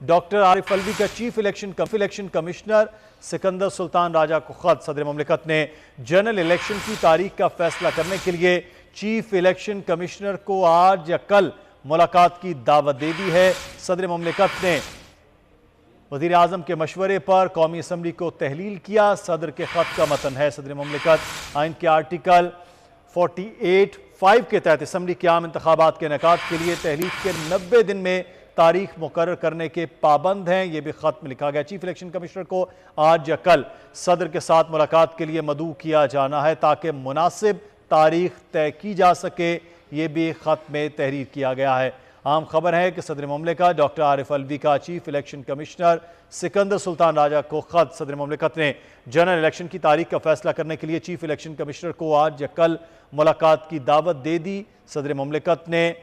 Doctor عارف الوی کا chief election commissioner Sikandar سلطان راجہ کو خط۔ صدر مملکت نے جنرل الیکشن کی تاریخ کا فیصلہ کرنے کے لیے چیف الیکشن کمشنر کو آج یا کل ملاقات کی دعوت دے دی ہے۔ صدر مملکت نے وزیر اعظم کے مشورے پر قومی اسمبلی کو تحلیل کیا۔ صدر کے خط کا متن ہے: صدر مملکت آئین کے آرٹیکل 48(5) کے تحت اسمبلی کے عام انتخابات کے انعقاد کے لیے تحلیل کے 90 دن میں تاریخ مقرر کرنے کے پابند ہیں۔ یہ بھی خط میں لکھا گیا۔ چیف الیکشن کمشنر کو آج یا کل صدر کے ساتھ ملاقات کے لیے مدعو کیا جانا ہے تاکہ مناسب تاریخ طے کی جا سکے۔ یہ بھی خط میں تحریر کیا گیا ہے۔ عام خبر ہے کہ صدر مملکت ڈاکٹر عارف الوی کا چیف الیکشن کمشنر سکندر سلطان راجہ کو خط۔ صدر مملکت نے جنرل الیکشن کی تاریخ کا فیصلہ کرنے کے لیے چیف الیکشن کمشنر کو آج یا کل ملاقات کی دعوت دے دی۔ صدر مملکت نے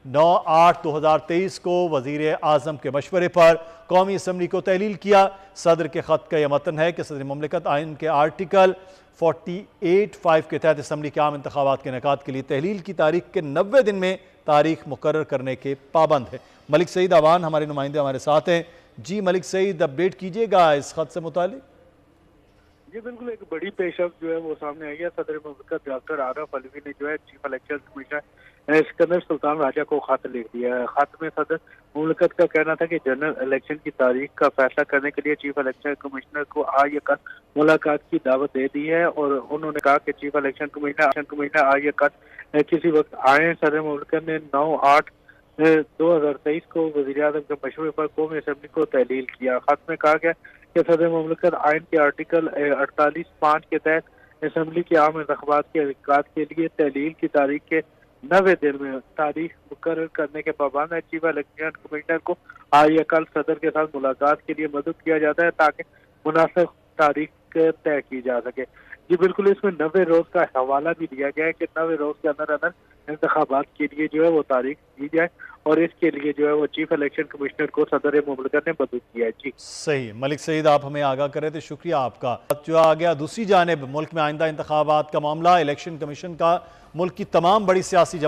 9/8/2023 کو وزیر اعظم کے مشورے پر قومی اسمبلی کو تحلیل کیا۔ صدر کے خط کا یہ متن ہے کہ صدر مملکت آئین کے آرٹیکل 48(5) کے تحت اسمبلی کے عام انتخابات کے انعقاد کے لیے تحلیل کی تاریخ کے 90 دن میں تاریخ مقرر کرنے کے پابند ہے۔ ملک سعید آوان ہمارے نمائندے ہمارے ساتھ ہیں۔ جی ملک سعید، اپڈیٹ کیجئے گا اس خط سے متعلق۔ جی بالکل، ایک بڑی پیش رفت جو ہے وہ سامنے آئی ہے۔ صدر مملکت ڈاکٹر عارف الوی نے جو ہے چیف الیکشن کمشنر سکندر سلطان راجہ کو خط لکھ دیا ہے۔ خط میں صدر مملکت کا کہنا تھا کہ جنرل الیکشن کی تاریخ کا فیصلہ کرنے کے لیے چیف الیکشن کمشنر کو آج یا کل ملاقات کی دعوت دے دی ہے، اور انہوں نے کہا کہ چیف الیکشن کمشنر آج یا کل کسی وقت آئیں۔ صدر مملکت نے 9/8/2023 کو وزیر اعظم کے مشورے پر قومی اسمبلی کو تحلیل کیا۔ خط میں کہا گیا کہ صدر مملکت آئین کے آرٹیکل 48(5) کے تحت اسمبلی کے عام انتخابات کے انعقاد کے لیے تحلیل کی تاریخ کے 90 دن میں تاریخ مقرر کرنے کے پابند ہے۔ چیف الیکشن کمشنر کو آج یا کل صدر کے ساتھ ملاقات کے لیے مدعو کیا جاتا ہے تاکہ مناسب تاریخ طے کی جا سکے۔ جی بالکل، اس میں 90 روز کا حوالہ بھی دیا گیا ہے کہ 90 روز کے اندر انتخابات کے لیے جو ہے وہ تاریخ دی جائے، اور اس کے لیے جو ہے وہ چیف الیکشن کمشنر کو صدر مملکت نے مدعو کیا ہے۔ جی صحیح، ملک سعید آپ ہمیں آگاہ کر رہے تھے، شکریہ آپ کا۔ جو آ گیا دوسری جانب ملک میں آئندہ انتخابات کا معاملہ، الیکشن کمیشن کا ملک کی تمام بڑی سیاسی